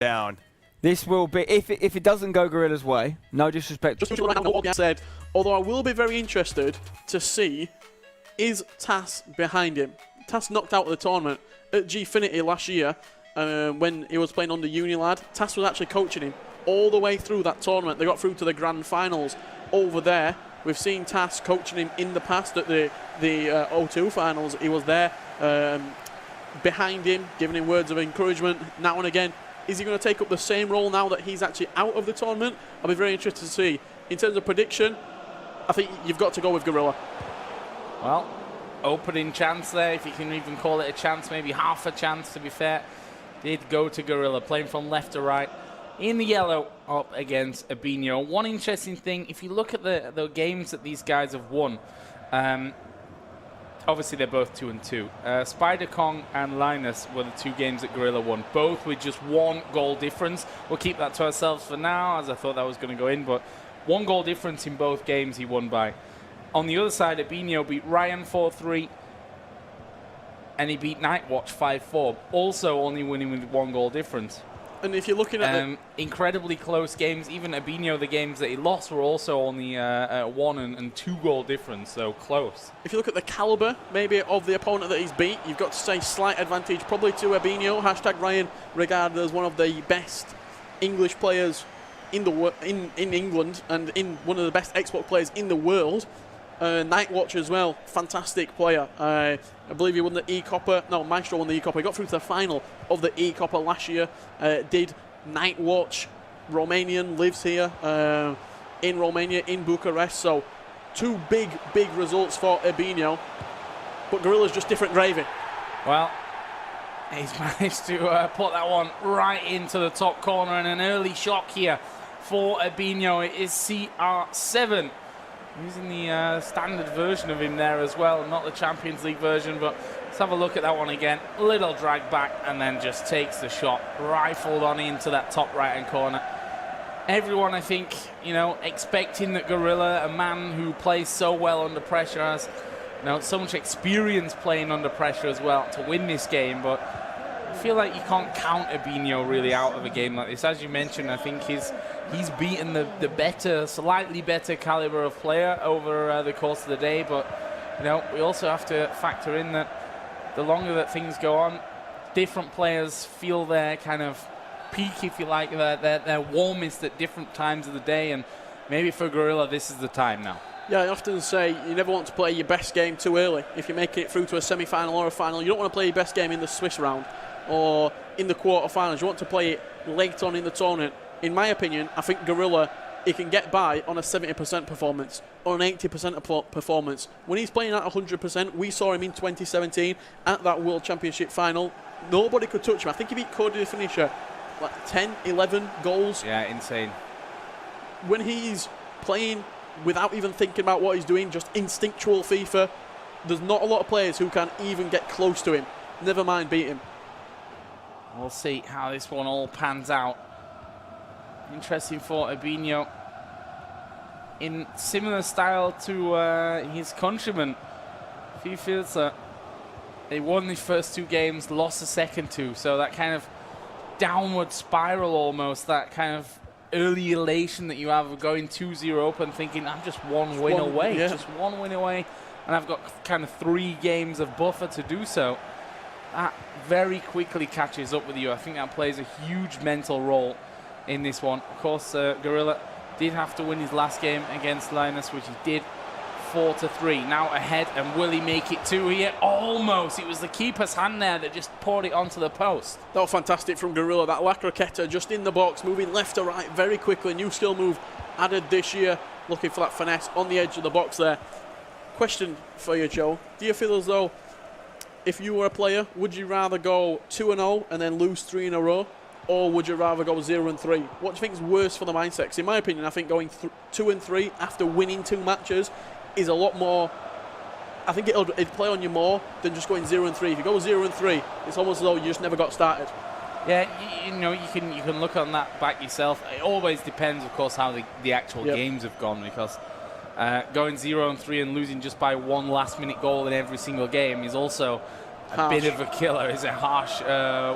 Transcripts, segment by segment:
Down. This will be, if it doesn't go Gorilla's way, no disrespect. Just what I said, although I will be very interested to see, is Tass behind him? Tass knocked out of the tournament at Gfinity last year when he was playing under Unilad. Tass was actually coaching him all the way through that tournament. They got through to the grand finals over there. We've seen Tass coaching him in the past at the O2 finals. He was there behind him, giving him words of encouragement now and again. Is he going to take up the same role now that he's actually out of the tournament? I'll be very interested to see. In terms of prediction, I think you've got to go with Gorilla. Well, opening chance there, if you can even call it a chance, maybe half a chance to be fair. Did go to Gorilla, playing from left to right. In the yellow, up against Ebinho. One interesting thing, if you look at the games that these guys have won, obviously they're both 2-2. Spider Kong and Linus were the two games that Gorilla won, both with just 1 goal difference. We'll keep that to ourselves for now, as I thought that was going to go in, but 1 goal difference in both games he won by. On the other side, Ebinho beat Ryan 4-3, and he beat Nightwatch 5-4, also only winning with 1 goal difference. And if you're looking at incredibly close games, even Ebinho, the games that he lost were also only 1 and 2 goal difference, so close. If you look at the caliber, maybe, of the opponent that he's beat, you've got to say slight advantage probably to Ebinho. Hashtag Ryan regarded as one of the best English players in England and in one of the best Xbox players in the world. Nightwatch as well, fantastic player. I believe he won the E-Copper. No, Maestro won the E-Copper. He got through to the final of the E-Copper last year. Did Nightwatch. Romanian, lives here in Romania, in Bucarest. So 2 big results for Ebinho. But Gorilla's just different gravy. Well, he's managed to put that one right into the top corner, and an early shock here for Ebinho. It is CR7. Using the standard version of him there as well, not the Champions League version, but let's have a look at that one again. Little drag back, and then just takes the shot, rifled on into that top right-hand corner. Everyone, I think, you know, expecting that Gorilla, a man who plays so well under pressure, has, you know, so much experience playing under pressure as well, to win this game, but I feel like you can't count Ebinho really out of a game like this. As you mentioned, I think he's beaten the better, slightly better caliber of player over the course of the day, but you know, we also have to factor in that the longer that things go on, different players feel their kind of peak, if you like, their warmest at different times of the day, and maybe for Gorilla this is the time now. Yeah, I often say you never want to play your best game too early. If you're making it through to a semi-final or a final, you don't want to play your best game in the Swiss round or in the quarter-finals. You want to play it late on in the tournament. In my opinion, I think Gorilla, he can get by on a 70% performance or an 80% performance. When he's playing at 100%, we saw him in 2017 at that World Championship final. Nobody could touch him. I think he beat Cody the Finisher like 10, 11 goals. Yeah, insane. When he's playing without even thinking about what he's doing, just instinctual FIFA, there's not a lot of players who can even get close to him, never mind beat him. We'll see how this one all pans out. Interesting for Ebinho. In similar style to his countryman, he feels that they won the first 2 games, lost the second 2, so that kind of downward spiral almost, that kind of early elation that you have of going 2-0 up and thinking, I'm just one win away, just one win away, and I've got kind of 3 games of buffer to do so. That very quickly catches up with you. I think that plays a huge mental role in this one. Of course, Gorilla did have to win his last game against Linus, which he did, 4-3. Now ahead, and will he make it 2 here? Almost. It was the keeper's hand there that just poured it onto the post. That was fantastic from Gorilla. That La Croqueta just in the box, moving left to right very quickly. New skill move added this year. Looking for that finesse on the edge of the box there. Question for you, Joe. Do you feel as though if you were a player, would you rather go 2-0 and then lose 3 in a row? Or would you rather go 0-3? What do you think is worse for the mindset? 'Cause in my opinion, I think going 2-3 after winning 2 matches is a lot more. I think it'd play on you more than just going 0-3. If you go 0-3, it's almost as though you just never got started. Yeah, you know, you can look on that back yourself. It always depends, of course, how the actual games have gone, because going 0-3 and losing just by one last-minute goal in every single game is also a bit of a killer. It's a harsh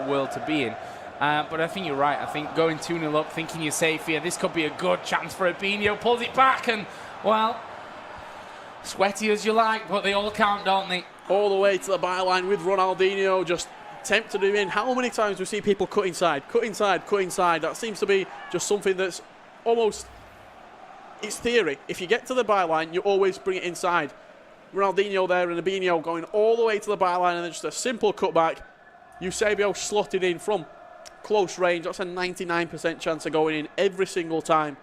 world to be in. But I think you're right. I think going 2-0 up, thinking you're safe here, this could be a good chance for Ebinho. Pulls it back and, well, sweaty as you like, but they all count, don't they? All the way to the byline with Ronaldinho, just tempted him in. How many times do we see people cut inside, cut inside, cut inside? That seems to be just something that's almost, it's theory. If you get to the byline, you always bring it inside. Ronaldinho there and Ebinho going all the way to the byline, and then just a simple cutback. Eusebio slotted in from close range. That's a 99% chance of going in every single time.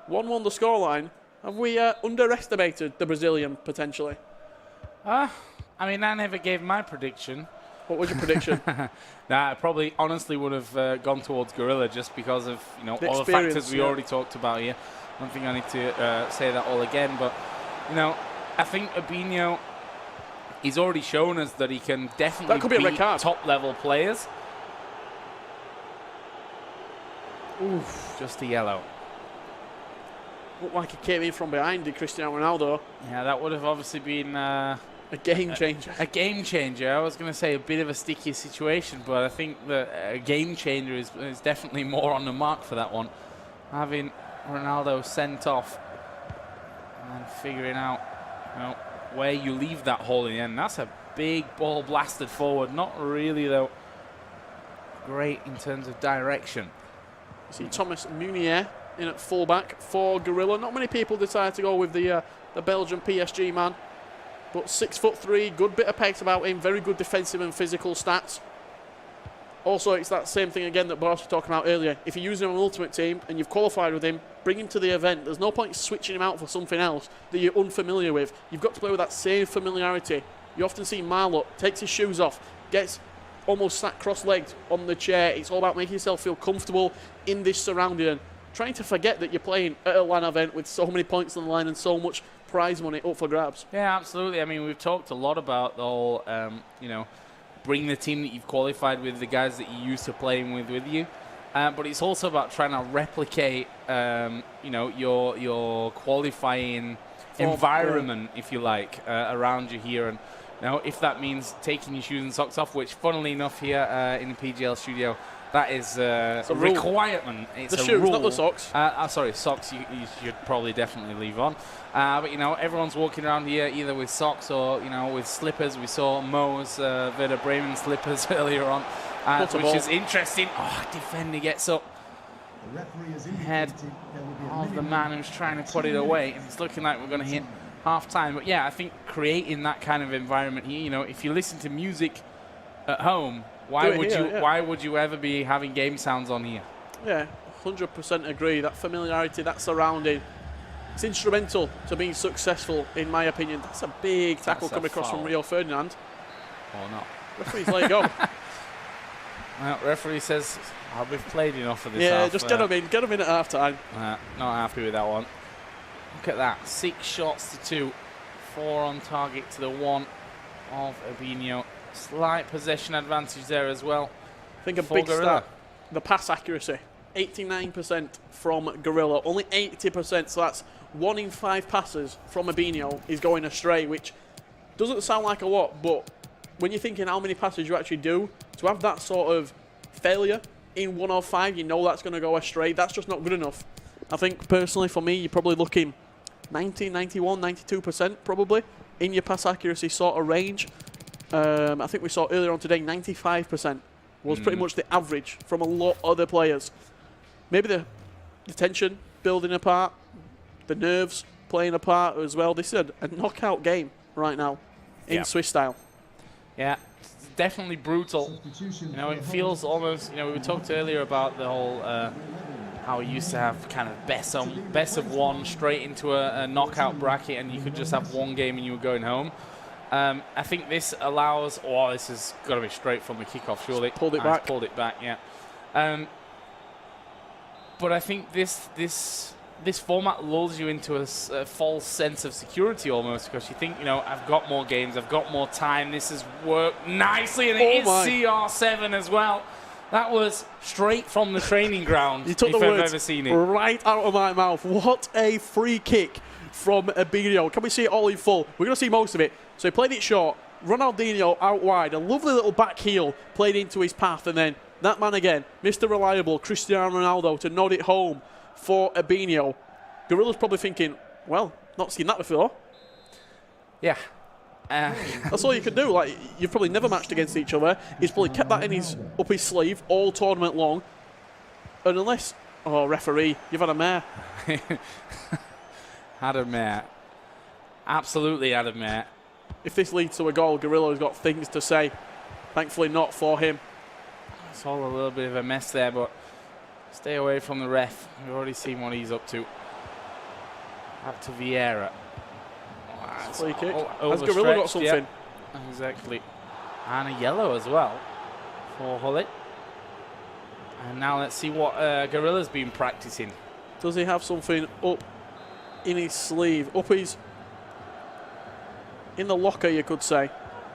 1-1 the scoreline. Have we underestimated the Brazilian potentially? I mean, I never gave my prediction. What was your prediction? Nah, I probably honestly would have gone towards Gorilla just because of, you know, the all the factors we already talked about here. I don't think I need to say that all again, but, you know, I think Ebinho, he's already shown us that he can definitely beat top-level players. Oof, just a yellow. Looked like he came in from behind, did Cristiano Ronaldo? Yeah, that would have obviously been a game changer. A game changer. I was going to say a bit of a sticky situation, but I think that a game changer is definitely more on the mark for that one. Having Ronaldo sent off and then figuring out, you know, where you leave that hole in the end. That's a big ball blasted forward. Not really, though, great in terms of direction. You see Thomas Meunier in at fullback for Gorilla. Not many people decide to go with the Belgian PSG man, but 6'3", good bit of pace about him, very good defensive and physical stats. Also, it's that same thing again that Boris was talking about earlier. If you're using him on an ultimate team and you've qualified with him, bring him to the event. There's no point switching him out for something else that you're unfamiliar with. You've got to play with that same familiarity. You often see Marlo takes his shoes off, gets almost sat cross-legged on the chair. It's all about making yourself feel comfortable in this surrounding and trying to forget that you're playing at a LAN event with so many points on the line and so much prize money up for grabs. Yeah, absolutely. I mean, we've talked a lot about the whole, you know, bring the team that you've qualified with, the guys that you're used to playing with you. But it's also about trying to replicate, you know, your qualifying environment, if you like, around you here. And you know, if that means taking your shoes and socks off, which, funnily enough, here in the PGL studio, that is a requirement. It's the a shoes, rule. not the socks. Sorry, socks you should probably definitely leave on. But, you know, everyone's walking around here either with socks or, you know, with slippers. We saw Mo's Werder Bremen slippers earlier on, which is interesting. Oh, defender gets up. Head of the man who's trying to put it away. And it's looking like we're going to hit half-time. But, yeah, I think creating that kind of environment here, you know, if you listen to music at home, why would you ever be having game sounds on here? Yeah, 100% agree. That familiarity, that surrounding, it's instrumental to being successful, in my opinion. That's a big tackle coming across from Rio Ferdinand. Or not. Referee's let it go. Well, referee says, we've played enough of this. Yeah, just get them in at half time. Not happy with that one. Look at that, 6 shots to 2, 4 on target to the 1 of Ebinho. Slight possession advantage there as well. I think a big stat, the pass accuracy, 89% from Gorilla, only 80%, so that's 1 in 5 passes from Ebinho is going astray, which doesn't sound like a lot, but when you're thinking how many passes you actually do, to have that sort of failure in 1 of 5, you know that's going to go astray. That's just not good enough. I think personally for me, you're probably looking 90, 91, 92% probably in your pass accuracy sort of range. I think we saw earlier on today 95% was pretty much the average from a lot of other players. Maybe the tension building apart, the nerves playing a part as well. This is a knockout game right now in Swiss style. Yeah, it's definitely brutal. You know, it feels almost, you know, we talked earlier about the whole how we used to have kind of best of one straight into a knockout bracket, and you could just have one game and you were going home. I think this allows. Oh, this has got to be straight from the kickoff, surely. Pulled it back. Pulled it back, yeah. But I think this format lulls you into a false sense of security almost, because you think, you know, I've got more games, I've got more time. This has worked nicely, and it is CR7 as well. That was straight from the training ground, You took if the I've words ever seen it. right out of my mouth. What a free kick from Ebinho. Can we see it all in full? We're going to see most of it. So he played it short. Ronaldinho out wide. A lovely little back heel played into his path. And then that man again, Mr. Reliable, Cristiano Ronaldo, to nod it home for Ebinho. Gorilla's probably thinking, well, not seen that before. Yeah. That's all you can do. Like, you've probably never matched against each other. He's probably kept that up his sleeve all tournament long. And unless, oh, referee, you've had a mare. Had a mare. Absolutely had a mare. If this leads to a goal, Gorilla's got things to say. Thankfully not for him. It's all a little bit of a mess there, but stay away from the ref. We've already seen what he's up to. Back to Vieira. Free kick. Has Gorilla got something? Yeah, exactly. And a yellow as well for Hullet. And now let's see what Gorilla's been practicing. Does he have something up in his sleeve? Up his... in the locker, you could say.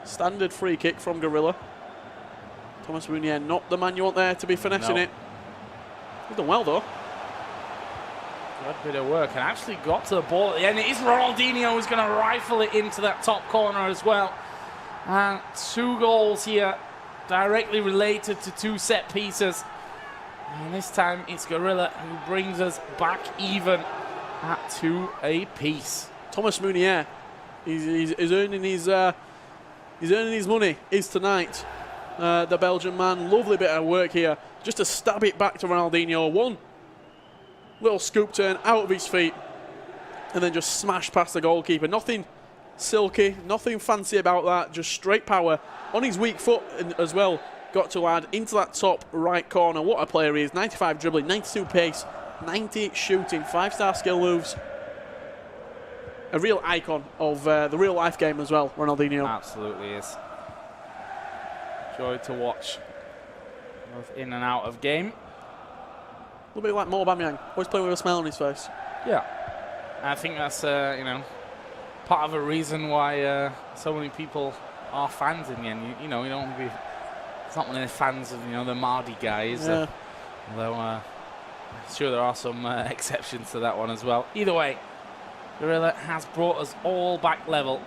Standard free kick from Gorilla. Thomas Meunier, not the man you want there to be finessing it. He's done well, though. Good bit of work, and actually got to the ball at the end. It is Ronaldinho who's going to rifle it into that top corner as well. And 2 goals here, directly related to 2 set pieces. And this time it's Gorilla who brings us back even at 2 apiece. Thomas Meunier, he's earning his money. Is tonight the Belgian man? Lovely bit of work here, just to stab it back to Ronaldinho. One little scoop turn out of his feet, and then just smash past the goalkeeper. Nothing silky, nothing fancy about that. Just straight power on his weak foot as well. Got to add into that top right corner. What a player he is. 95 dribbling, 92 pace, 90 shooting, 5-star skill moves. A real icon of the real life game as well, Ronaldinho. Absolutely is. Joy to watch, both in and out of game. A little bit like Mo Aubameyang, always playing with a smile on his face. Yeah, I think that's you know, part of a reason why so many people are fans in the end. You know, you don't want to be. It's not one of the fans of, you know, the Mardy guys. Yeah. Although I'm sure there are some exceptions to that one as well. Either way, Gorilla has brought us all back level.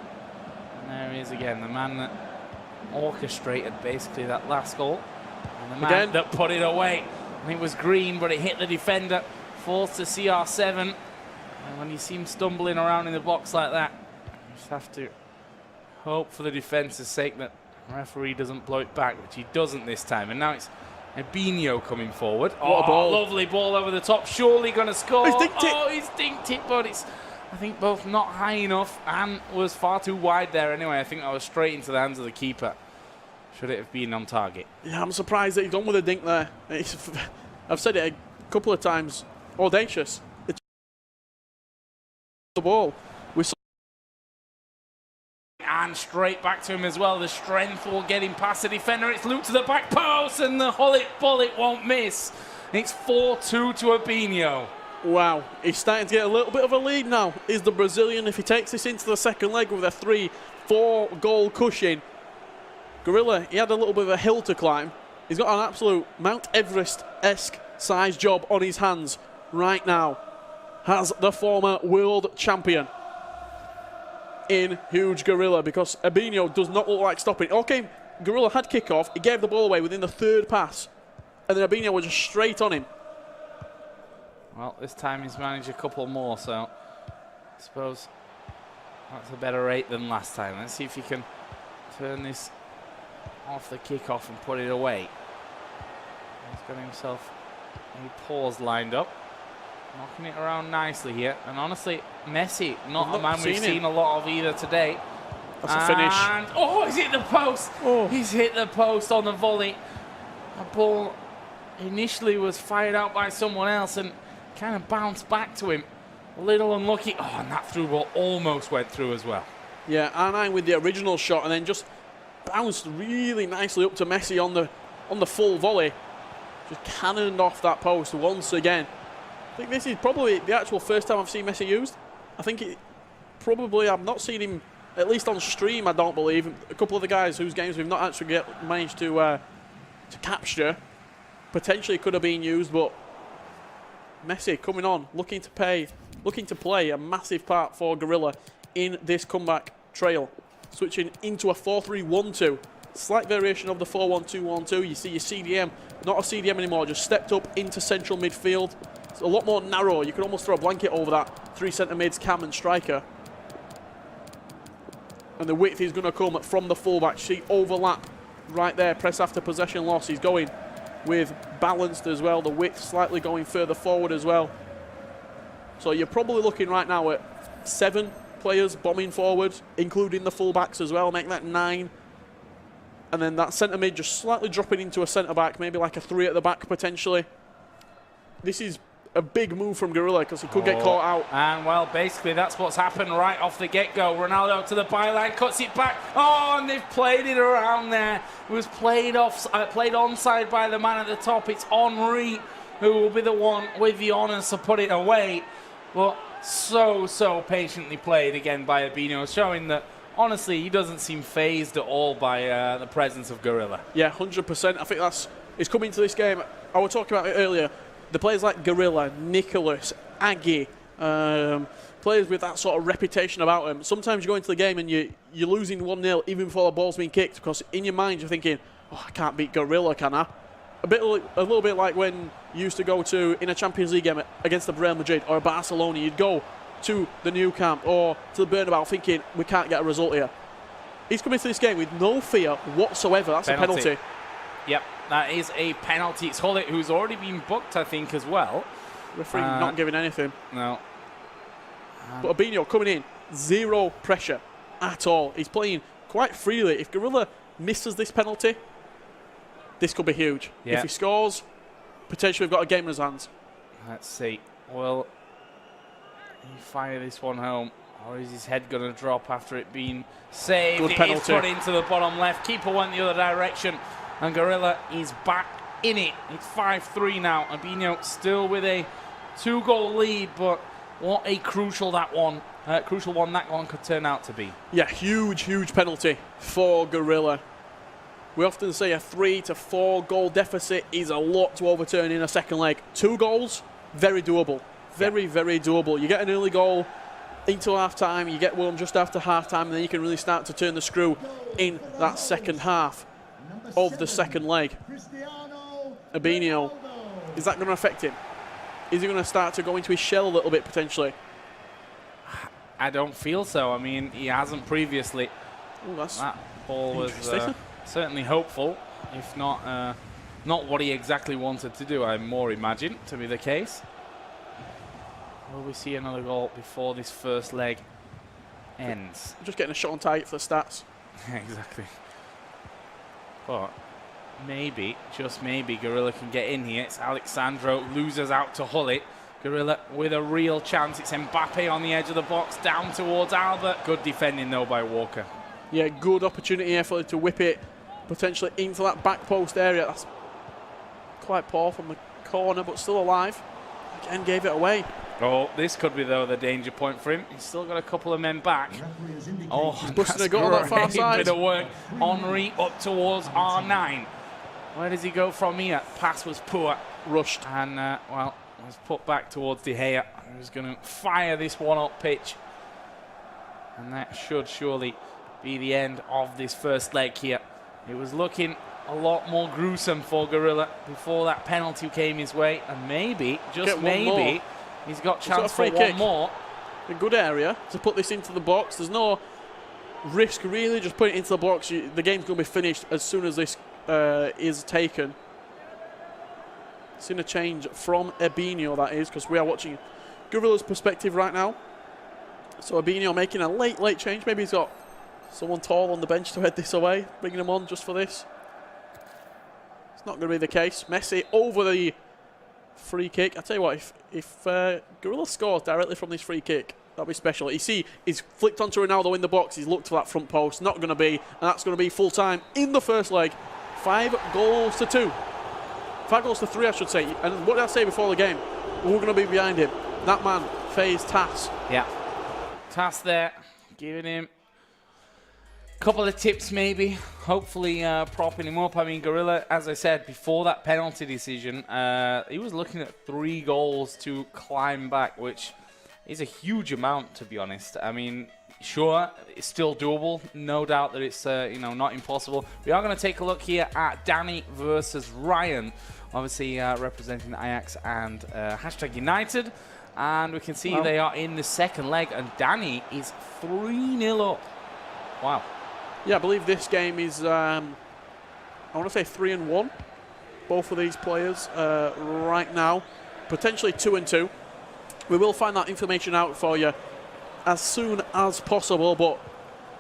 And there he is again, the man that orchestrated basically that last goal. And the man that put it away. I think it was Green, but it hit the defender. Falls to CR7. And when you see him stumbling around in the box like that, you just have to hope for the defence's sake that the referee doesn't blow it back, which he doesn't this time. And now it's Ebinho coming forward. What a ball. Lovely ball over the top. Surely going to score. He's dinked it. Oh, he's dinked it, but it's, I think, both not high enough and was far too wide there anyway. I think that was straight into the hands of the keeper. Should it have been on target? Yeah, I'm surprised that he's gone with a dink there. I've said it a couple of times. Audacious. It's the ball. We saw and straight back to him as well. The strength will get him past the defender. It's looped to the back post, and the Hullet bullet won't miss. It's 4-2 to Ebinho. Wow, he's starting to get a little bit of a lead now. Is the Brazilian, if he takes this into the second leg with a 3-4 goal cushion. Gorilla, he had a little bit of a hill to climb. He's got an absolute Mount Everest-esque size job on his hands right now. Has the former world champion in huge Gorilla, because Ebinho does not look like stopping. Okay, Gorilla had kickoff. He gave the ball away within the 3rd pass, and then Ebinho was just straight on him. Well, this time he's managed a couple more, so I suppose that's a better rate than last time. Let's see if he can turn this off the kickoff and put it away. He's got himself a pause lined up, knocking it around nicely here. And honestly, Messi, not a man we've seen a lot of either today. That's a finish. And oh, he's hit the post. Oh. He's hit the post on the volley. A ball initially was fired out by someone else and kind of bounced back to him. A little unlucky. Oh, and that through ball almost went through as well. Yeah, R9 with the original shot, and then just bounced really nicely up to Messi on the full volley. Just cannoned off that post once again. I think this is probably the actual first time I've seen Messi used. I think I've not seen him, at least on stream, I don't believe. A couple of the guys whose games we've not actually managed to capture. potentially could have been used, but Messi coming on, looking to play a massive part for Gorilla in this comeback trail. Switching into a 4-3-1-2. Slight variation of the 4-1-2-1-2. You see your CDM, not a CDM anymore, just stepped up into central midfield. It's a lot more narrow. You can almost throw a blanket over that. 3 centre mids, cam and striker. And the width is going to come from the fullback. See overlap right there. Press after possession loss. He's going with balanced as well. The width slightly going further forward as well. So you're probably looking right now at 7 players bombing forward, including the fullbacks as well, make that 9. And then that centre mid just slightly dropping into a centre back, maybe like a 3 at the back potentially. This is a big move from Gorilla because he could get caught out. And well, basically that's what's happened right off the get-go. Ronaldo to the byline, cuts it back. Oh, and they've played it around there. It was played onside by the man at the top. It's Henry who will be the one with the honours to put it away. But so patiently played again by Ebinho, showing that honestly he doesn't seem phased at all by the presence of Gorilla. Yeah, 100%. I think it's coming to this game. I was talking about it earlier. The players like Gorilla, Nicholas, Aggie, players with that sort of reputation about them. Sometimes you go into the game and you're losing 1-0 even before the ball's been kicked, because in your mind you're thinking, oh, I can't beat Gorilla, can I? A little bit like when you used to go to, in a Champions League game against the Real Madrid or Barcelona, you'd go to the new camp or to the Bernabeu thinking, we can't get a result here. He's coming to this game with no fear whatsoever. That's a penalty. Yep, that is a penalty. It's Hullet, who's already been booked, I think, as well. Referee not giving anything. No. But Ebinho coming in, 0 pressure at all. He's playing quite freely. If Gorilla misses this penalty, this could be huge. Yeah. If he scores, potentially we've got a game in his hands. Let's see. Will he fire this one home, or is his head going to drop after it being saved? Good penalty. penalty. It's put into the bottom left. Keeper went the other direction, and Gorilla is back in it. It's 5-3 now. Ebinho still with a 2-goal lead, but what a crucial one that one could turn out to be. Yeah, huge penalty for Gorilla. We often say a 3 to 4 goal deficit is a lot to overturn in a second leg. 2 goals, very doable. Very doable. You get an early goal into half-time, you get one just after half-time, and then you can really start to turn the screw in that second half of the second leg. Ebinho, is that going to affect him? Is he going to start to go into his shell a little bit potentially? I don't feel so. I mean, he hasn't previously. Ooh, that ball was certainly hopeful, if not what he exactly wanted to do, I more imagine to be the case. Will we see another goal before this first leg ends? Just getting a shot on target for the stats. Exactly. But maybe, just maybe, Gorilla can get in here. It's Alexandro, loses out to Hullet. Gorilla with a real chance. It's Mbappe on the edge of the box, down towards Albert. Good defending though by Walker. Yeah, good opportunity here for him to whip it potentially into that back post area. That's quite poor from the corner, but still alive. Again, gave it away. Oh, this could be, though, the danger point for him. He's still got a couple of men back. Oh, he's busting a goal on that far side. Bit of work. Henry up towards R9. Where does he go from here? Pass was poor. Rushed. And, well, was put back towards De Gea. Who's going to fire this one up pitch. And that should surely be the end of this first leg here. It was looking a lot more gruesome for Gorilla before that penalty came his way. And maybe, just maybe, he's got chance for one more. A good area to put this into the box. There's no risk really, just put it into the box. The game's going to be finished as soon as this is taken. Seen a change from Ebinho, that is, because we are watching Gorilla's perspective right now. So Ebinho making a late change. Maybe he's got someone tall on the bench to head this away, bringing him on just for this. It's not going to be the case. Messi over the free kick. I tell you what, if Gorilla scores directly from this free kick, that'll be special. You see, he's flicked onto Ronaldo in the box. He's looked for that front post. Not going to be, and that's going to be full time in the first leg. 5 goals to 2. 5 goals to 3, I should say. And what did I say before the game? We're going to be behind him. That man, FaZe Tas. Yeah. Tas there, giving him Couple of tips maybe, hopefully propping him up. I mean, Gorilla, as I said, before that penalty decision, he was looking at 3 goals to climb back, which is a huge amount, to be honest. I mean, sure, it's still doable. No doubt that it's not impossible. We are going to take a look here at Danny versus Ryan, obviously representing Ajax and hashtag United. And we can see they are in the second leg, and Danny is 3-0 up. Wow. Yeah, I believe this game is, I want to say 3-1. Both of these players right now. Potentially 2-2. We will find that information out for you as soon as possible. But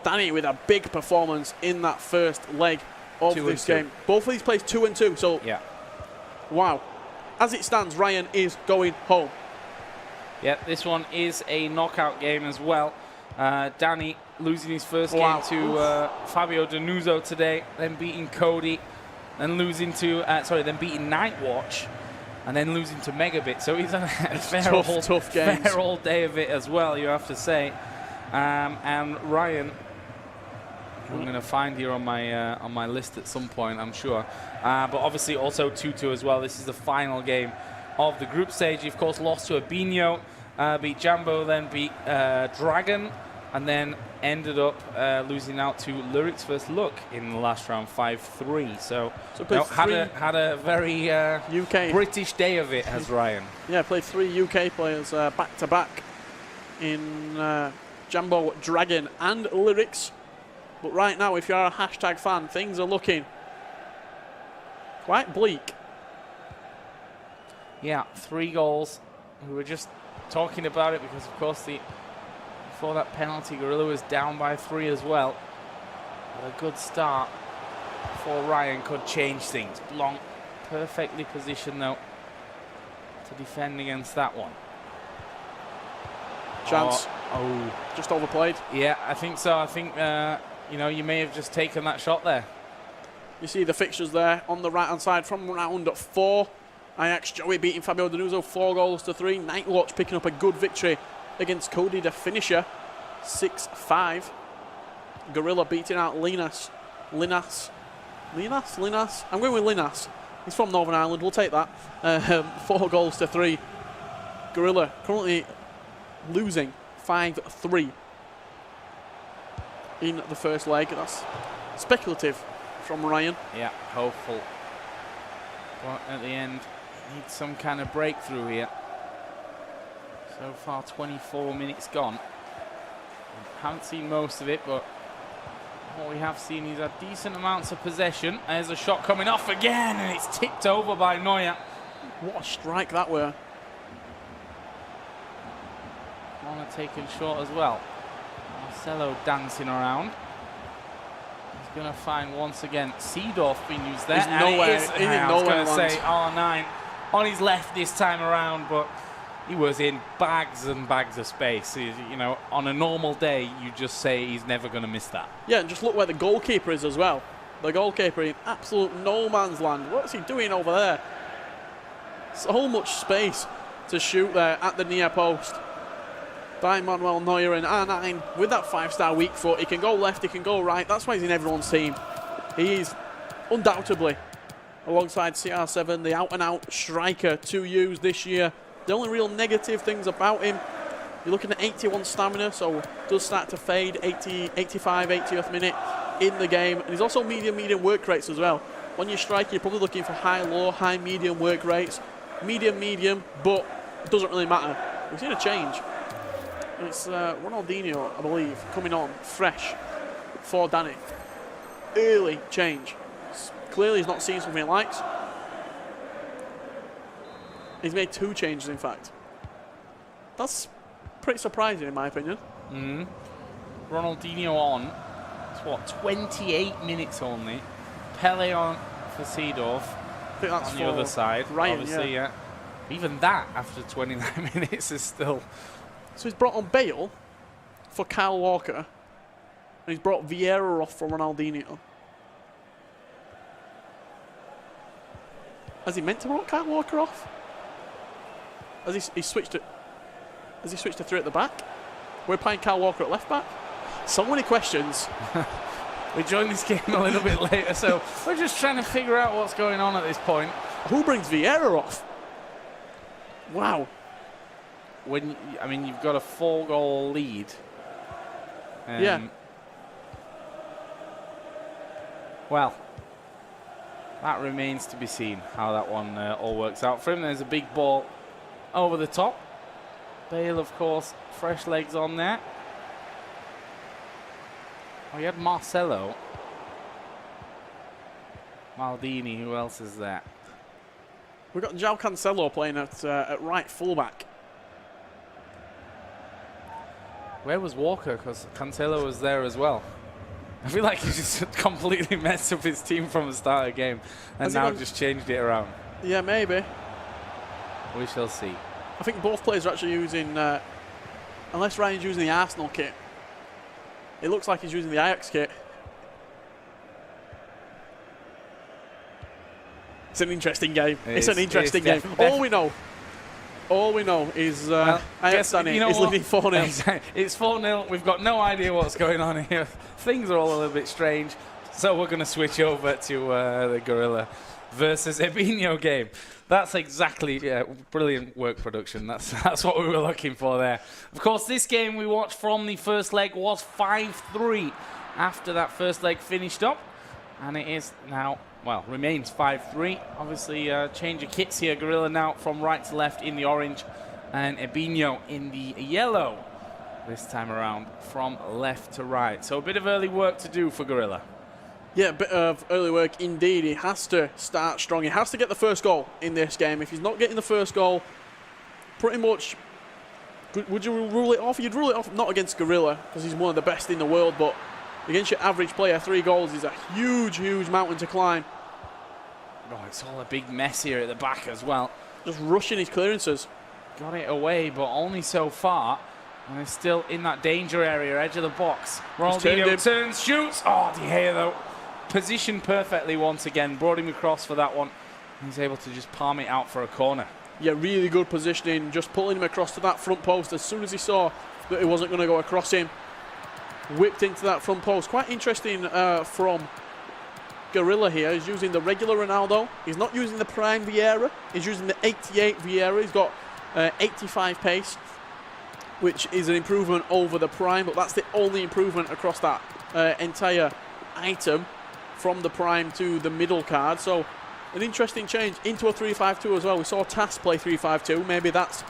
Danny with a big performance in that first leg of this game. Both of these players 2-2. So, yeah. Wow. As it stands, Ryan is going home. Yeah, this one is a knockout game as well. Danny losing his first game to Fabio Danuzzo today, then beating Cody, then losing to then beating Nightwatch, and then losing to Megabit. So he's on a fair old day of it as well, you have to say. And Ryan, I'm going to find here on my list at some point, I'm sure. But obviously also 2-2 as well. This is the final game of the group stage. He, of course, lost to Ebinho, beat Jambo, then beat Dragon, and then ended up losing out to Lyric's first look in the last round, 5-3. So had a very UK British day of it, has Ryan. Yeah, played 3 UK players back-to-back in Jambo, Dragon, and Lyrics. But right now, if you are a hashtag fan, things are looking quite bleak. Yeah, 3 goals. We were just talking about it because, of course, before that penalty, Gorilla was down by 3 as well. But a good start for Ryan could change things. Blanc perfectly positioned, though, to defend against that one. Chance. Just overplayed. Yeah, I think so. I think, you may have just taken that shot there. You see the fixtures there on the right-hand side from round 4. Ajax Joey beating Fabio Danuzzo 4-3. Nightwatch picking up a good victory against Cody, the finisher, 6-5. Gorilla beating out Linas. I'm going with Linas. He's from Northern Ireland. We'll take that. 4-3. Gorilla currently losing 5-3 in the first leg. That's speculative from Ryan. Yeah, hopeful. But at the end, need some kind of breakthrough here. So far, 24 minutes gone. Haven't seen most of it, but what we have seen is a decent amounts of possession. There's a shot coming off again, and it's tipped over by Neuer. What a strike that were. Corner taken short as well. Marcelo dancing around. He's going to find once again Seedorf being used there. He's nowhere. I was going to say R9 on his left this time around, but he was in bags and bags of space. On a normal day, you just say he's never going to miss that. Yeah, and just look where the goalkeeper is as well. The goalkeeper in absolute no man's land. What's he doing over there? So much space to shoot there at the near post. By Manuel Neuer, and R9 with that 5-star weak foot. He can go left, he can go right. That's why he's in everyone's team. He is undoubtedly, alongside CR7, the out-and-out striker to use this year. The only real negative things about him, you're looking at 81 stamina, so does start to fade 85, 80th minute in the game. And he's also medium work rates as well. When you strike, you're probably looking for high-low, high-medium work rates. Medium, but it doesn't really matter. We've seen a change. It's Ronaldinho, I believe, coming on fresh for Danny. Early change. Clearly he's not seen something he likes. He's made 2 changes, in fact. That's pretty surprising, in my opinion. Ronaldinho on. It's 28 minutes only. Pele on for Seedorf. I think that's on the other side. Ryan, obviously, yeah. Even that, after 29 minutes, is still... So he's brought on Bale for Kyle Walker, and he's brought Vieira off for Ronaldinho. Has he meant to brought Kyle Walker off? Has he switched it? Has he switched to 3 at the back? We're playing Kyle Walker at left back. So many questions. We joined this game a little bit later, so we're just trying to figure out what's going on at this point. Who brings Vieira off? Wow. I mean, you've got a 4-goal lead. Yeah. Well, that remains to be seen how that one all works out for him. There's a big ball over the top. Bale, of course, fresh legs on there. Oh, you had Marcelo. Maldini, who else is there? We've got João Cancelo playing at right fullback. Where was Walker? Because Cancelo was there as well. I feel like he just completely messed up his team from the start of the game and now just changed it around. Yeah, maybe. We shall see. I think both players are actually using, unless Ryan's using the Arsenal kit, it looks like he's using the Ajax kit. It's an interesting game. It's an interesting game. All we know is Ajax is leading 4-0. It's 4-0. We've got no idea what's going on here. Things are all a little bit strange. So we're going to switch over to the Gorilla versus Ebinho game. That's exactly brilliant work production. That's what we were looking for there. Of course, this game we watched from the first leg was 5-3 after that first leg finished up. And it is now, well, remains 5-3. Obviously, change of kits here. Gorilla now from right to left in the orange and Ebinho in the yellow this time around from left to right. So a bit of early work to do for Gorilla. Yeah, a bit of early work indeed. He has to start strong. He has to get the first goal in this game. If he's not getting the first goal, pretty much, would you rule it off? You'd rule it off not against Gorilla because he's one of the best in the world, but against your average player, 3 goals is a huge, huge mountain to climb. Oh, it's all a big mess here at the back as well. Just rushing his clearances. Got it away, but only so far. And he's still in that danger area, edge of the box. Ronaldinho turns, shoots. Oh, De Gea, though. Positioned perfectly once again. Brought him across for that one. He's able to just palm it out for a corner. Yeah, really good positioning. Just pulling him across to that front post as soon as he saw that it wasn't going to go across him. Whipped into that front post. Quite interesting from Gorilla here. He's using the regular Ronaldo. He's not using the prime Vieira. He's using the 88 Vieira. He's got 85 pace, which is an improvement over the prime, but that's the only improvement across that entire item from the prime to the middle card. So an interesting change into a 3-5-2 as well. We saw Tas play 3-5-2. Maybe that's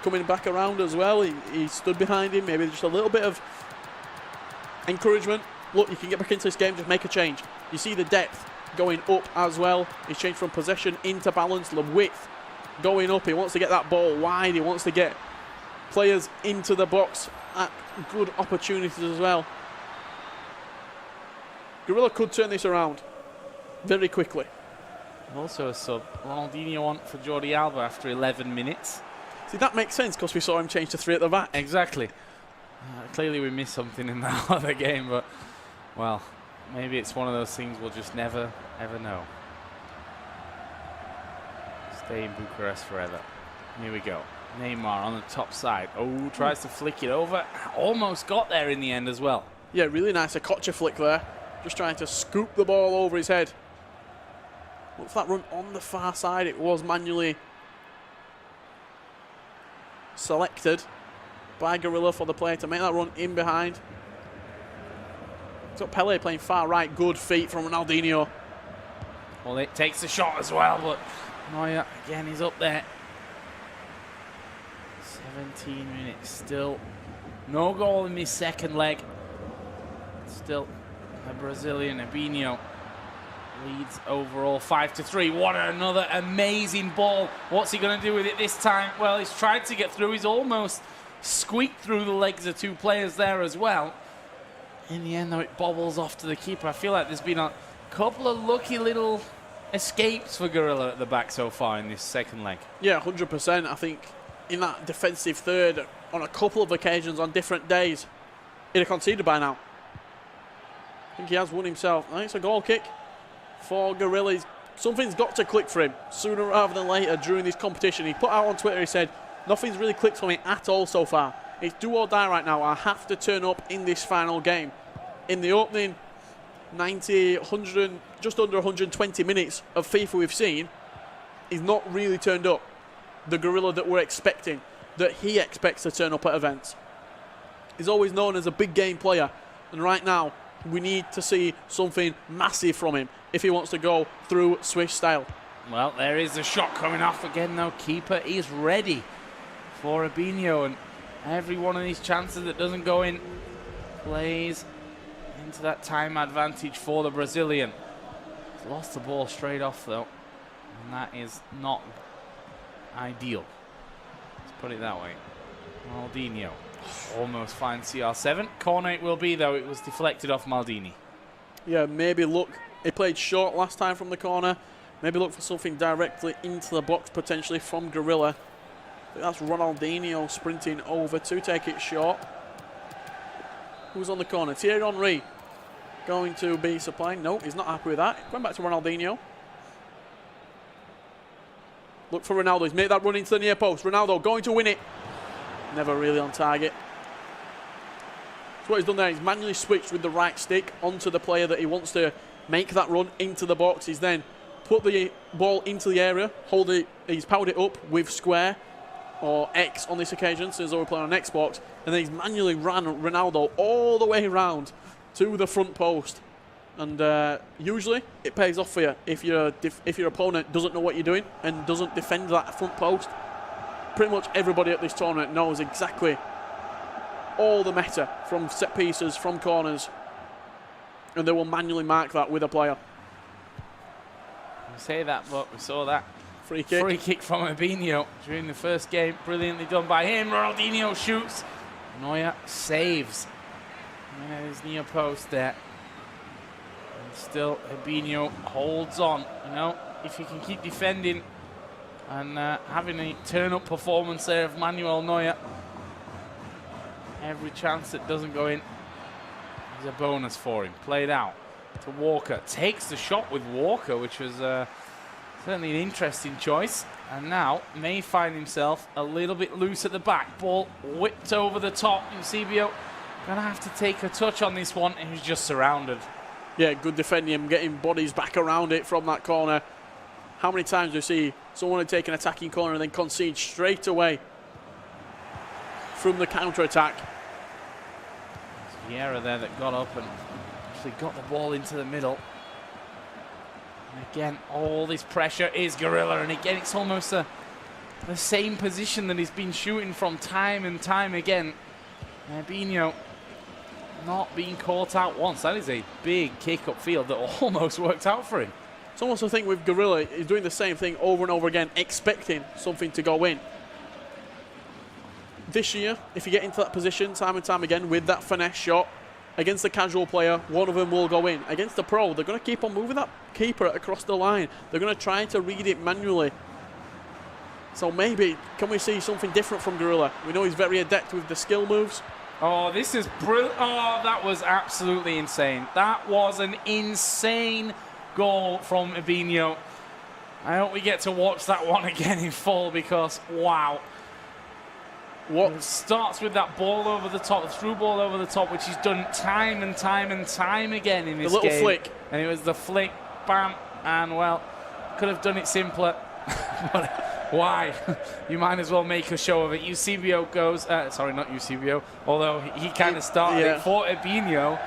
coming back around as well. He stood behind him. Maybe just a little bit of encouragement. Look, you can get back into this game, just make a change. You see the depth going up as well. He's changed from possession into balance. The width going up. He wants to get that ball wide. He wants to get players into the box at good opportunities as well. Gorilla could turn this around very quickly. Also a sub. Ronaldinho on for Jordi Alba after 11 minutes. See, that makes sense because we saw him change to 3 at the back. Exactly. Clearly we missed something in that other game, but, well, maybe it's one of those things we'll just never, ever know. Stay in Bucarest forever. Here we go. Neymar on the top side. Oh, tries to flick it over. Almost got there in the end as well. Yeah, really nice. A Kocha flick there. Just trying to scoop the ball over his head. Looks like that run on the far side. It was manually selected by Gorilla for the player to make that run in behind. It's got Pele playing far right. Good feet from Ronaldinho. Well, it takes a shot as well, but Neuer, again, he's up there. 17 minutes still. No goal in this second leg. Still a Brazilian, Ebinho, leads overall 5-3. What another amazing ball. What's he going to do with it this time? Well, he's tried to get through. He's almost squeaked through the legs of 2 players there as well. In the end, though, it bobbles off to the keeper. I feel like there's been a couple of lucky little escapes for Gorilla at the back so far in this second leg. Yeah, 100%. I think in that defensive third, on a couple of occasions on different days, he'd have conceded by now. I think he has won himself. I think it's a goal kick for Gorilla. Something's got to click for him sooner rather than later during this competition. He put out on Twitter, he said, nothing's really clicked for me at all so far. It's do or die right now. I have to turn up in this final game. In the opening 90, 100, just under 120 minutes of FIFA we've seen, he's not really turned up. The gorilla that we're expecting, that he expects to turn up at events. He's always known as a big game player, and right now we need to see something massive from him if he wants to go through Swiss style. Well, there is a shot coming off again now. Keeper is ready for Ebinho, and every one of these chances that doesn't go in plays into that time advantage for the Brazilian. He's lost the ball straight off though, and that is not ideal. Let's put it that way. Maldini almost finds CR7. Corner it will be though. It was deflected off Maldini. Yeah, maybe look. He played short last time from the corner. Maybe look for something directly into the box potentially from Gorilla. I think that's Ronaldinho sprinting over to take it short. Who's on the corner? Thierry Henry going to be supplying. No, he's not happy with that. Going back to Ronaldinho. Look for Ronaldo. He's made that run into the near post. Ronaldo going to win it. Never really on target. So what he's done there, he's manually switched with the right stick onto the player that he wants to make that run into the box. He's then put the ball into the area, hold it, he's powered it up with square or X on this occasion, since we're playing on Xbox, and then he's manually ran Ronaldo all the way around to the front post. And usually it pays off for you if your opponent doesn't know what you're doing and doesn't defend that front post. Pretty much everybody at this tournament knows exactly all the meta from set pieces, from corners, and they will manually mark that with a player. We say that, but we saw that Free kick from Ebinho during the first game. Brilliantly done by him. Ronaldinho shoots. Neuer saves. There's near post there. And still, Ebinho holds on. You know, if you can keep defending and having a turn-up performance there of Manuel Neuer, every chance that doesn't go in is a bonus for him. Played out to Walker. Takes the shot with Walker, which was certainly an interesting choice. And now may find himself a little bit loose at the back. Ball whipped over the top. Eusebio gonna have to take a touch on this one. He was just surrounded. Yeah, good defending him, getting bodies back around it from that corner. How many times do you see someone take an attacking corner and then concede straight away from the counter-attack? Vieira there that got up and actually got the ball into the middle. And again, all this pressure is Gorilla, and again it's almost the same position that he's been shooting from time and time again. Ebinho not being caught out once. That is a big kick upfield that almost worked out for him. It's almost a thing with Gorilla, he's doing the same thing over and over again, expecting something to go in. This year, if you get into that position time and time again with that finesse shot, against the casual player, one of them will go in. Against the pro, they're going to keep on moving that keeper across the line. They're going to try to read it manually. So maybe, can we see something different from Gorilla? We know he's very adept with the skill moves. Oh, this is brilliant. Oh, that was absolutely insane. That was an insane goal from Ebinho. I hope we get to watch that one again in full, because, wow. What starts with that ball over the top, the through ball over the top, which he's done time and time and time again in this game. The little flick. And it was the flick, bam, and well, could have done it simpler. But why? You might as well make a show of it. Eusebio goes, sorry, not Eusebio, although he kind of started it for Ebinho,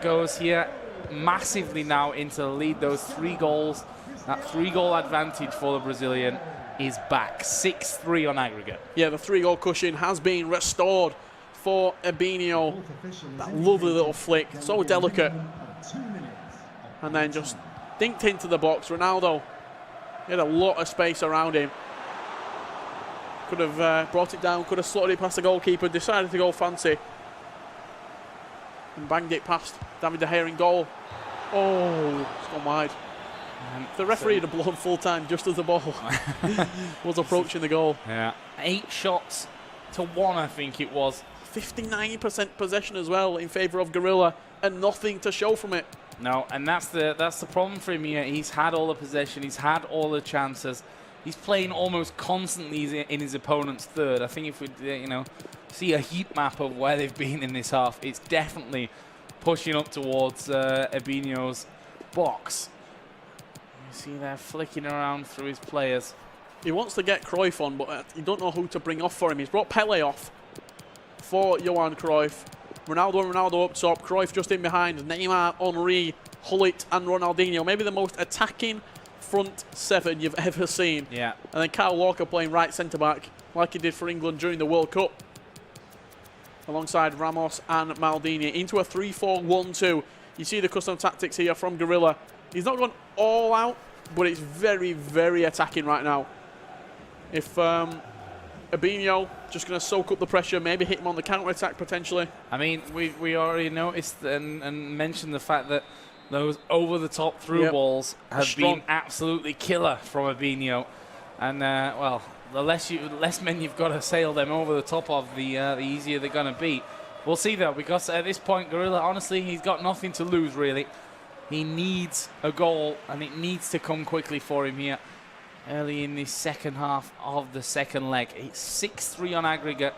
goes here massively now into the lead. Those 3 goals, that 3-goal advantage for the Brazilian is back. 6-3 on aggregate. Yeah, the 3-goal cushion has been restored for Ebinho. That lovely little flick, so delicate. And then just dinked into the box. Ronaldo had a lot of space around him. Could have brought it down, could have slotted it past the goalkeeper, decided to go fancy. And banged it past David De Gea in goal. Oh, it's gone wide. The referee had blown full time just as the ball was approaching the goal. Yeah. 8 shots to 1, I think it was. 59% possession as well in favour of Gorilla, and nothing to show from it. No, and that's the problem for him here. He's had all the possession, he's had all the chances. He's playing almost constantly in his opponent's third. I think if we see a heat map of where they've been in this half, it's definitely pushing up towards Ebinho's box. You see there flicking around through his players. He wants to get Cruyff on, but you don't know who to bring off for him. He's brought Pele off for Johan Cruyff. Ronaldo up top. Cruyff just in behind. Neymar, Henry, Hullet and Ronaldinho. Maybe the most attacking front seven you've ever seen. Yeah. And then Kyle Walker playing right centre-back like he did for England during the World Cup. Alongside Ramos and Maldini. Into a 3-4-1-2. You see the custom tactics here from Gorilla. He's not gone all out, but it's very, very attacking right now. If Ebinho just going to soak up the pressure, maybe hit him on the counter-attack potentially. I mean, we already noticed and mentioned the fact that those over-the-top through balls have been absolutely killer from Ebinho. And, well, the less men you've got to sail them over the top of, the easier they're going to be. We'll see, though, because at this point, Gorilla, honestly, he's got nothing to lose, really. He needs a goal, and it needs to come quickly for him here early in this second half of the second leg. It's 6-3 on aggregate.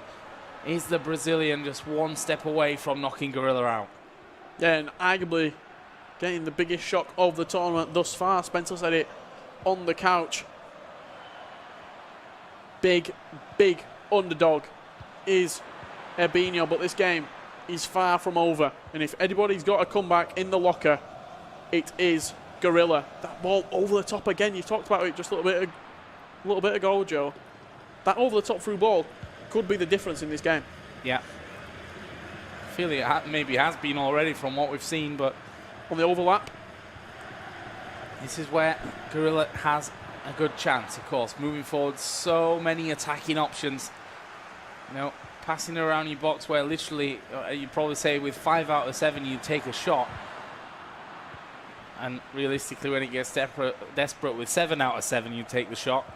Is the Brazilian just one step away from knocking Gorilla out? Yeah, and arguably getting the biggest shock of the tournament thus far. Spencer said it on the couch. Big, big underdog is Ebinho, but this game is far from over. And if anybody's got a comeback in the locker, it is Gorilla. That ball over the top again. You talked about it just a little bit ago, Joe. That over the top through ball could be the difference in this game. Yeah. I feel it maybe has been already from what we've seen, but on the overlap, this is where Gorilla has a good chance, of course. Moving forward, so many attacking options. You know, passing around your box where literally, you'd probably say with 5 out of 7 you take a shot. And realistically, when it gets desperate with 7 out of 7, you take the shot.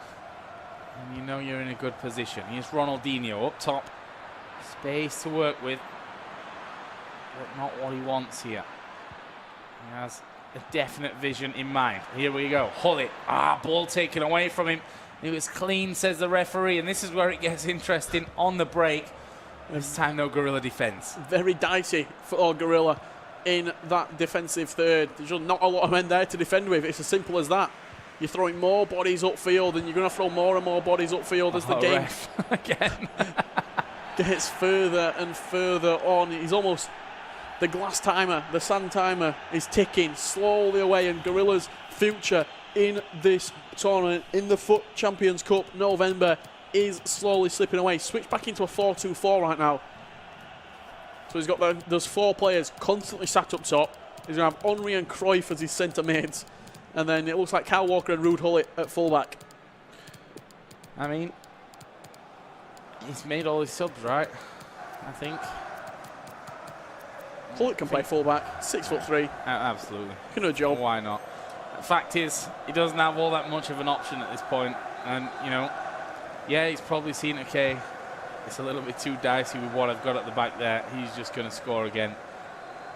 And you know you're in a good position. Here's Ronaldinho up top. Space to work with. But not what he wants here. He has a definite vision in mind. Here we go. Hullet. Ball taken away from him. It was clean, says the referee. And this is where it gets interesting on the break. This time, no Gorilla defense. Very dicey for Gorilla in that defensive third. There's just not a lot of men there to defend with. It's as simple as that. You're throwing more bodies upfield, and you're going to throw more and more bodies upfield as the game again gets further and further on. He's almost, the glass timer, the sand timer is ticking slowly away, and Gorilla's future in this tournament, in the FUT Champions Cup November, is slowly slipping away. Switch back into a 4-2-4 right now. So he's got those 4 players constantly sat up top. He's going to have Henry and Cruyff as his centre mids. And then it looks like Kyle Walker and Ruud Hullet at fullback. I mean, he's made all his subs, right? I think. Hullet can play fullback, 6'3". Absolutely. Can do a job. Why not? The fact is, he doesn't have all that much of an option at this point. And, you know, yeah, he's probably seen, okay, it's a little bit too dicey with what I've got at the back there. He's just going to score again.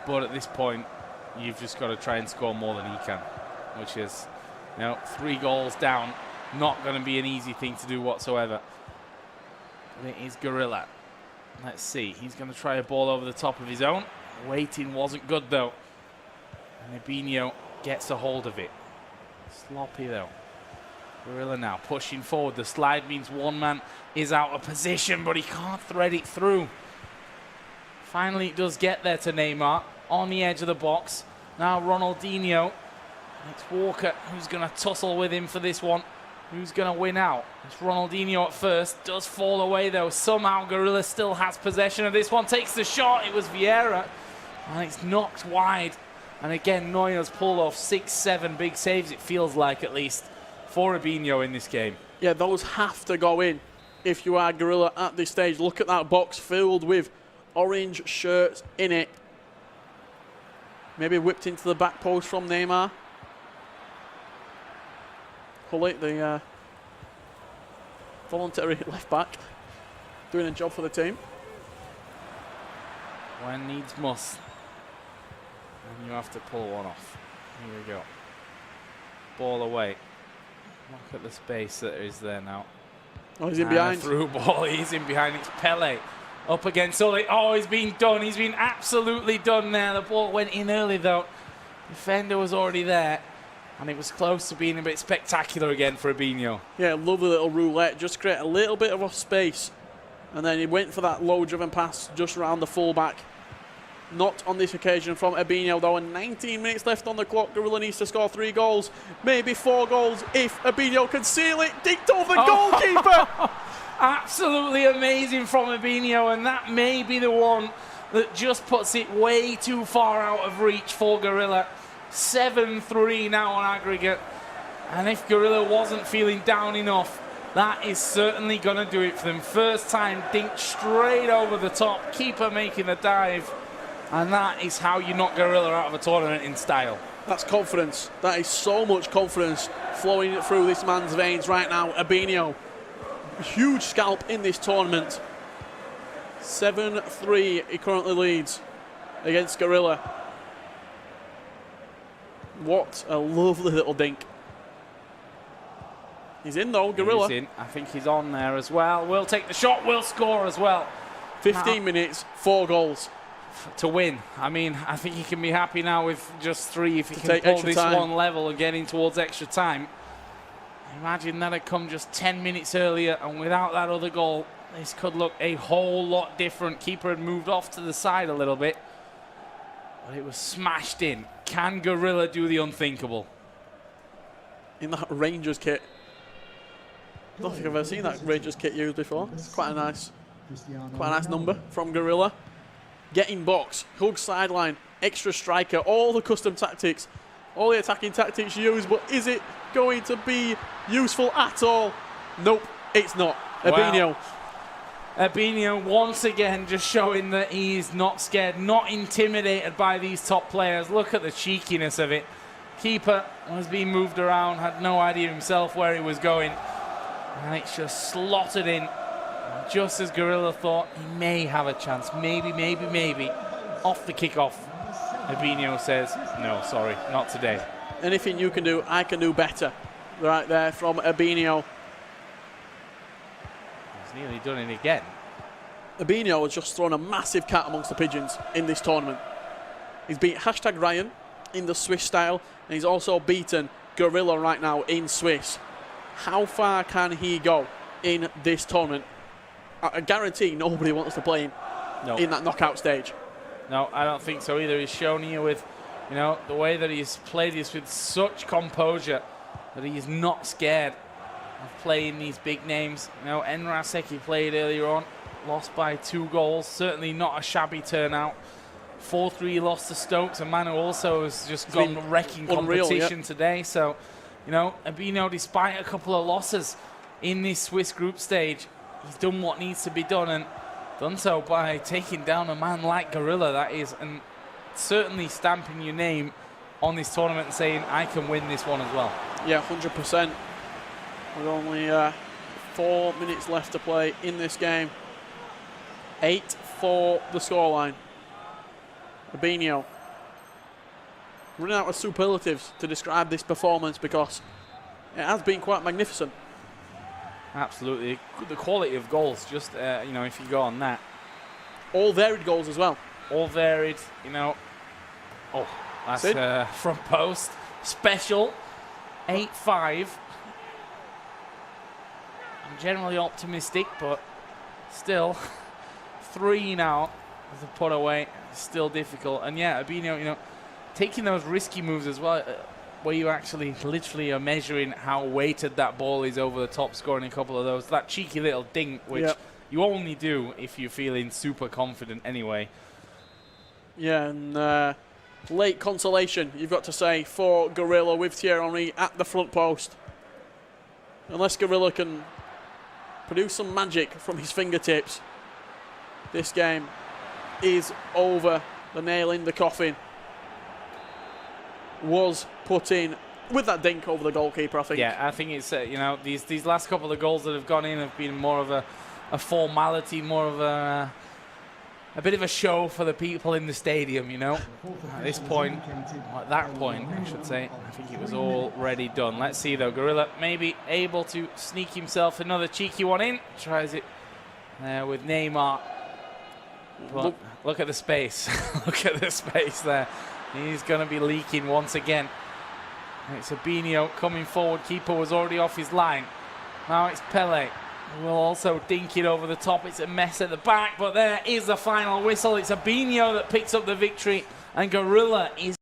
But at this point, you've just got to try and score more than he can, which is, you know, 3 goals down. Not going to be an easy thing to do whatsoever. But it is Gorilla. Let's see. He's going to try a ball over the top of his own. Waiting wasn't good, though. And Ebinho gets a hold of it. Sloppy, though. Gorilla now pushing forward. The slide means one man is out of position, but he can't thread it through. Finally, it does get there to Neymar on the edge of the box. Now Ronaldinho. It's Walker who's going to tussle with him for this one. Who's going to win out? It's Ronaldinho at first. Does fall away, though. Somehow Gorilla still has possession of this one. Takes the shot. It was Vieira. And it's knocked wide. And again, Neuer's pulled off 6-7 big saves, it feels like, at least, for Ebinho in this game. Yeah, those have to go in if you are Gorilla at this stage. Look at that box filled with orange shirts in it. Maybe whipped into the back post from Neymar. Hullet, the voluntary left back, doing a job for the team. When needs must. And you have to pull one off. Here we go. Ball away. Look at the space that is there now. Oh, he's in behind. Through ball, he's in behind. It's Pele up against Sully. Oh, he's been done. He's been absolutely done there. The ball went in early, though. Defender was already there. And it was close to being a bit spectacular again for Ebinho. Yeah, lovely little roulette. Just create a little bit of a space. And then he went for that low-driven pass just around the fullback. Not on this occasion from Ebinho, though. And 19 minutes left on the clock. Gorilla needs to score 3 goals, maybe 4 goals if Ebinho can seal it. Dinked over the goalkeeper. Absolutely amazing from Ebinho, and that may be the one that just puts it way too far out of reach for Gorilla. 7-3 now on aggregate. And if Gorilla wasn't feeling down enough, that is certainly going to do it for them. First time, dinked straight over the top. Keeper making the dive. And that is how you knock Gorilla out of a tournament in style. That's confidence. That is so much confidence flowing through this man's veins right now. Ebinho, huge scalp in this tournament. 7-3 he currently leads against Gorilla. What a lovely little dink. He's in though, Gorilla. He's in. I think he's on there as well. We'll take the shot, we'll score as well. 15 minutes, 4 goals. To win. I mean, I think he can be happy now with just 3 if he can pull this one level and get in towards extra time. Imagine that had come just 10 minutes earlier, and without that other goal, this could look a whole lot different. Keeper had moved off to the side a little bit, but it was smashed in. Can Gorilla do the unthinkable? In that Rangers kit. I don't think I've ever seen that Rangers kit used before. It's quite a nice number from Gorilla. Get in box, hug sideline, extra striker, all the custom tactics, all the attacking tactics used, but is it going to be useful at all? Nope, it's not. Ebinho. Ebinho once again just showing that he's not scared, not intimidated by these top players. Look at the cheekiness of it. Keeper was being moved around, had no idea himself where he was going, and it's just slotted in. Just as Gorilla thought he may have a chance, maybe, off the kickoff. Ebinho says, no, sorry, not today. Anything you can do, I can do better. Right there from Ebinho. He's nearly done it again. Ebinho has just thrown a massive cat amongst the pigeons in this tournament. He's beat #Ryan in the Swiss style, and he's also beaten Gorilla right now in Swiss. How far can he go in this tournament? I guarantee nobody wants to play him in that knockout stage. No, I don't think so either. He's shown here with, you know, the way that he's played this with such composure that he's not scared of playing these big names. You know, Enrasek he played earlier on, lost by 2 goals. Certainly not a shabby turnout. 4-3 loss to Stokes, a man who also has just gone wrecking competition today. So, you know, Ebinho, despite a couple of losses in this Swiss group stage, he's done what needs to be done, and done so by taking down a man like Gorilla. That is, and certainly stamping your name on this tournament and saying, I can win this one as well. Yeah, 100%. With only 4 minutes left to play in this game. 8-4 the scoreline. Ebinho running out of superlatives to describe this performance because it has been quite magnificent. Absolutely. The quality of goals, just, you know, if you go on that. All varied goals as well. All varied, you know. Oh, that's front post. Special. 8-5. I'm generally optimistic, but still. 3 now with a put away. Still difficult. And yeah, Ebinho, you know, taking those risky moves as well, where you actually literally are measuring how weighted that ball is over the top, scoring a couple of those. That cheeky little dink, which you only do if you're feeling super confident anyway. Yeah, and late consolation, you've got to say, for Gorilla with Thierry Henry at the front post. Unless Gorilla can produce some magic from his fingertips, this game is over. The nail in the coffin was put in with that dink over the goalkeeper, I think. Yeah, I think it's, you know, these last couple of goals that have gone in have been more of a formality, more of a bit of a show for the people in the stadium, you know. At this point, at that point, I should say, I think it was already done. Let's see, though. Gorilla maybe able to sneak himself another cheeky one in. Tries it with Neymar. But look at the space. Look at the space there. He's going to be leaking once again. It's Ebinho coming forward. Keeper was already off his line. Now it's Pele. Will also dink it over the top. It's a mess at the back, but there is the final whistle. It's Ebinho that picks up the victory, and Gorilla is